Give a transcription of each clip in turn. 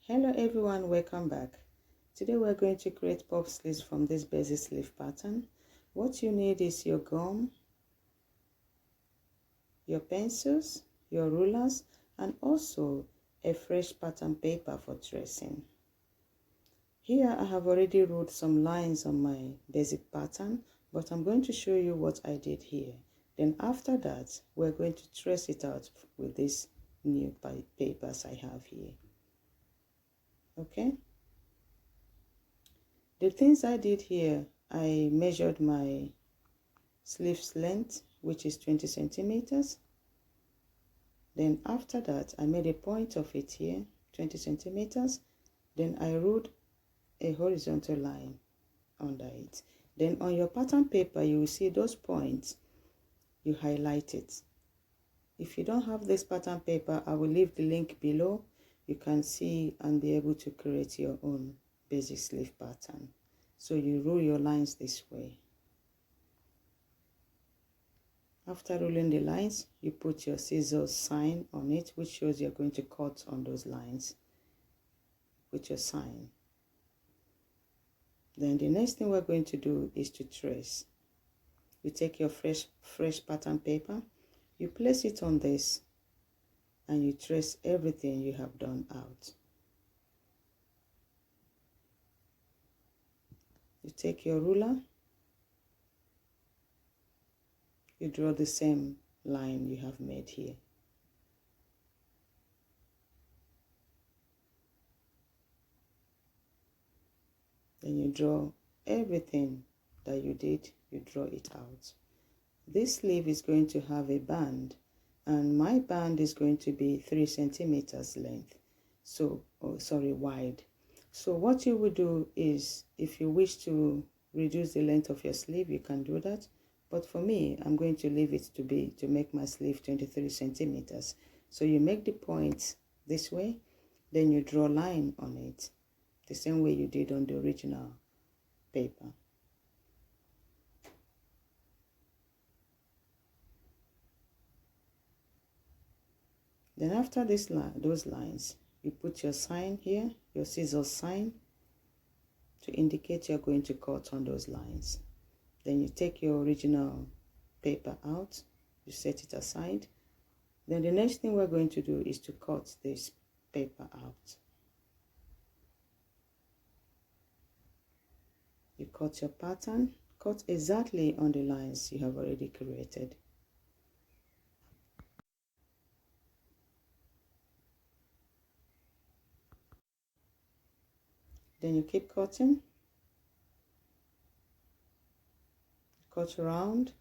Hello everyone, welcome back. Today we're going to create puff sleeves from this basic sleeve pattern. What you need is your gum, your pencils, your rulers, and also a fresh pattern paper for tracing. Here I have already wrote some lines on my basic pattern, but I'm going to show you what I did here. Then after that, we're going to trace it out with these new papers I have here. Okay? The things I did here, I measured my sleeves length, which is 20 centimeters. Then after that, I made a point of it here, 20 centimeters. Then I wrote a horizontal line under it. Then on your pattern paper, you will see those points, you highlight it. If you don't have this pattern paper, I will leave the link below. You can see and be able to create your own basic sleeve pattern. So you rule your lines this way. After ruling the lines, you put your scissors sign on it, which shows you're going to cut on those lines. Put your sign. Then the next thing we're going to do is to trace. You take your fresh pattern paper, you place it on this, and you trace everything you have done out. You take your ruler, you draw the same line you have made here. Then you draw everything that you did, you draw it out. This sleeve is going to have a band, and my band is going to be 3 centimeters length, wide. So what you will do is, if you wish to reduce the length of your sleeve, you can do that. But for me, I'm going to leave it to make my sleeve 23 centimeters. So you make the point this way, then you draw a line on it, the same way you did on the original paper. Then after those lines, you put your sign here, your scissors sign, to indicate you're going to cut on those lines. Then you take your original paper out, you set it aside. Then the next thing we're going to do is to cut this paper out. You cut your pattern, cut exactly on the lines you have already created. Then you keep cutting, cut around,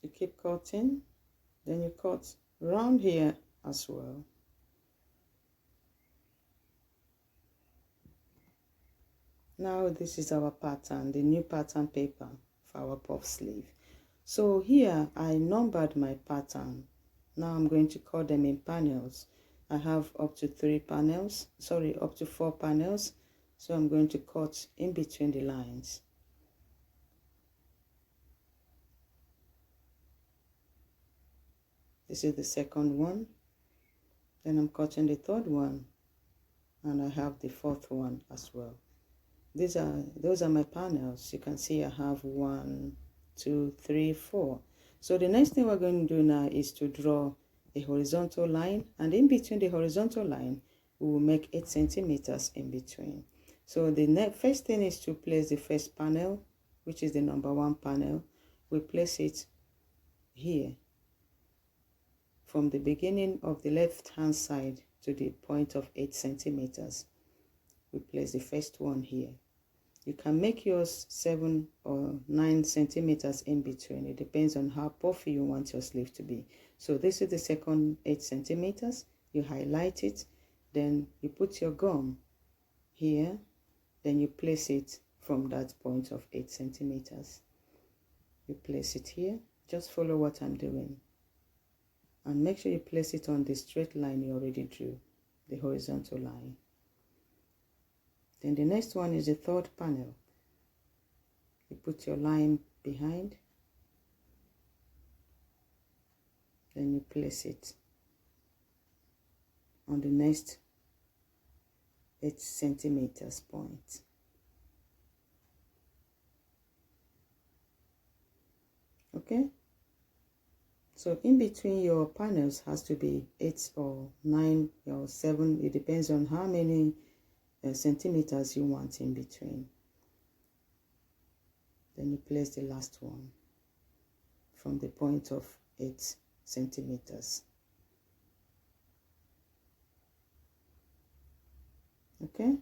you keep cutting, then you cut round here as well. Now this is our pattern, the new pattern paper for our puff sleeve. So here I numbered my pattern. Now I'm going to cut them in panels. I have up to 4 panels. So I'm going to cut in between the lines. This is the second one. Then I'm cutting the third one, and I have the fourth one as well. Those are my panels. You can see I have 1, 2, 3, 4. So the next thing we're going to do now is to draw a horizontal line, and in between the horizontal line we will make 8 centimeters in between. So the first thing is to place the first panel, which is the number 1 panel. We place it here from the beginning of the left hand side to the point of 8 centimeters. We place the first one here. You can make yours 7 or 9 centimeters in between. It depends on how puffy you want your sleeve to be. So this is the second 8 centimeters. You highlight it, then you put your gum here, then you place it from that point of 8 centimeters. You place it here. Just follow what I'm doing. And make sure you place it on the straight line you already drew, the horizontal line. Then the next one is the third panel. You put your line behind, then you place it on the next 8 centimeters point. Okay, so in between your panels has to be 8 or 9 or 7. It depends on how many centimeters you want in between. Then you place the last one from the point of 8 centimeters. Okay,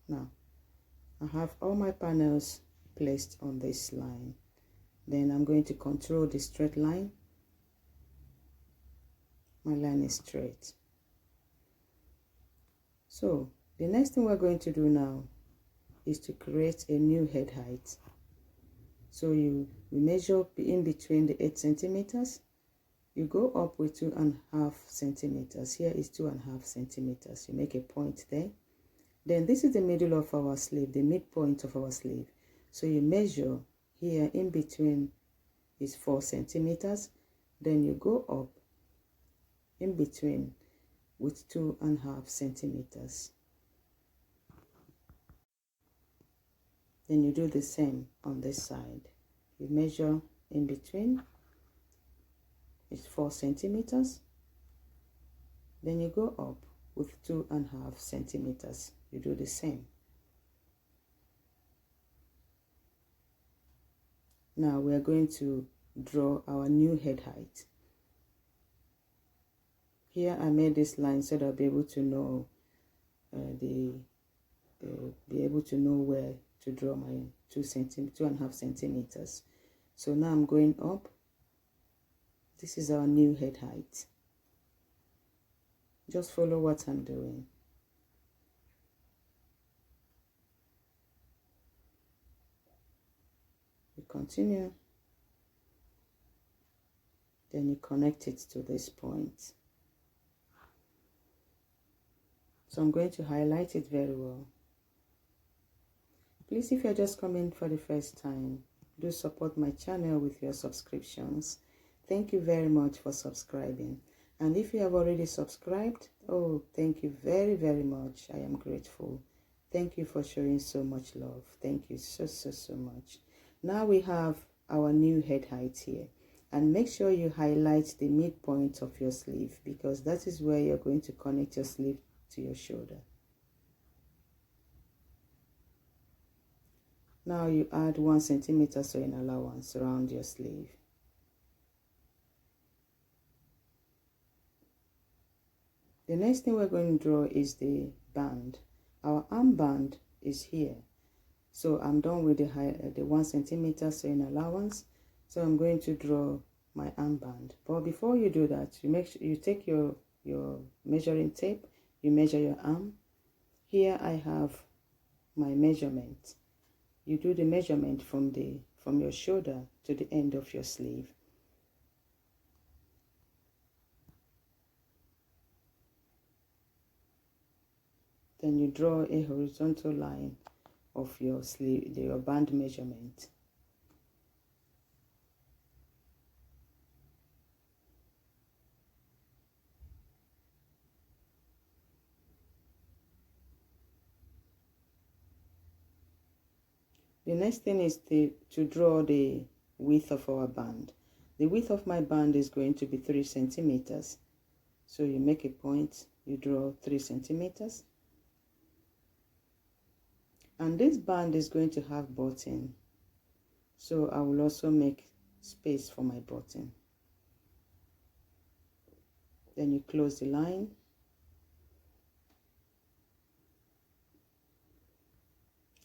now I have all my panels placed on this line. Then I'm going to control the straight line. My line is straight. So the next thing we're going to do now is to create a new head height. So you measure in between the 8 centimeters. You go up with 2.5 centimeters. Here is 2.5 centimeters. You make a point there. Then this is the middle of our sleeve, the midpoint of our sleeve. So you measure here in between is 4 centimeters. Then you go up in between with 2.5 centimeters. Then you do the same on this side. You measure in between, it's 4 centimeters. Then you go up with 2.5 centimeters. You do the same. Now we are going to draw our new head height. Here I made this line so that I'll be able to know where to draw my 2.5 centimeters. So now I'm going up. This is our new head height. Just follow what I'm doing. You continue. Then you connect it to this point. So I'm going to highlight it very well. Please, if you're just coming for the first time, do support my channel with your subscriptions. Thank you very much for subscribing. And if you have already subscribed, oh, thank you very, very much. I am grateful. Thank you for showing so much love. Thank you so much. Now we have our new head height here. And make sure you highlight the midpoint of your sleeve, because that is where you're going to connect your sleeve to your shoulder. Now you add 1 centimeter sewing allowance around your sleeve. The next thing we're going to draw is the band. Our armband is here. So I'm done with the 1 centimeter sewing allowance. So I'm going to draw my armband. But before you do that, you make sure you take your measuring tape, you measure your arm. Here I have my measurement. You do the measurement from your shoulder to the end of your sleeve. Then you draw a horizontal line of your sleeve, your band measurement. The next thing is to draw the width of our band. The width of my band is going to be 3 centimeters. So you make a point, you draw 3 centimeters. And this band is going to have button. So I will also make space for my button. Then you close the line.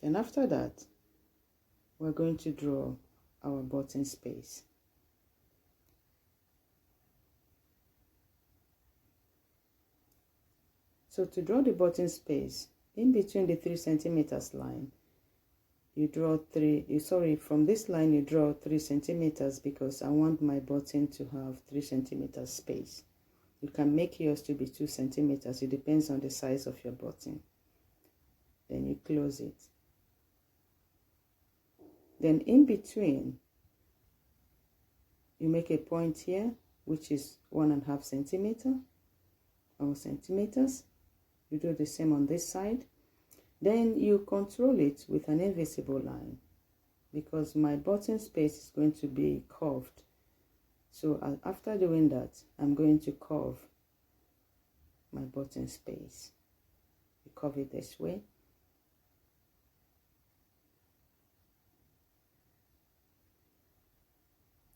And after that, we're going to draw our button space. So to draw the button space, in between the 3 centimeters line, you draw from this line you draw 3 centimeters, because I want my button to have 3 centimeters space. You can make yours to be 2 centimeters. It depends on the size of your button. Then you close it. Then in between, you make a point here, which is 1.5 centimeter or centimeters. You do the same on this side. Then you control it with an invisible line, because my button space is going to be curved. So after doing that, I'm going to curve my button space. You curve it this way.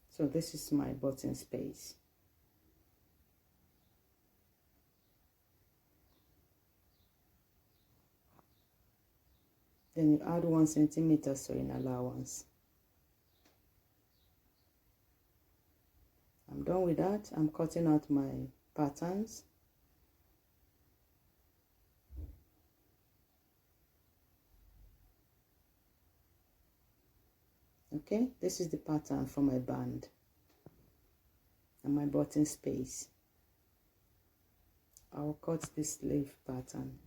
So this is my button space. Then you add 1 centimeter sewing allowance. I'm done with that. I'm cutting out my patterns. Okay, this is the pattern for my band and my button space. I'll cut this sleeve pattern.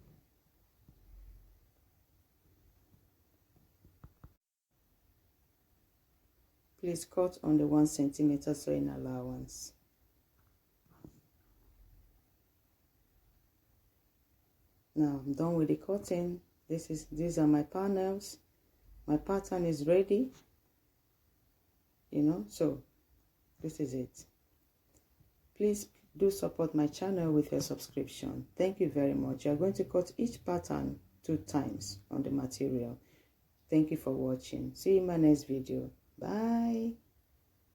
Please cut on the 1 centimeter sewing allowance. Now I'm done with the cutting. These are my panels. My pattern is ready. You know, so this is it. Please do support my channel with your subscription. Thank you very much. You are going to cut each pattern 2 times on the material. Thank you for watching. See you in my next video. Bye.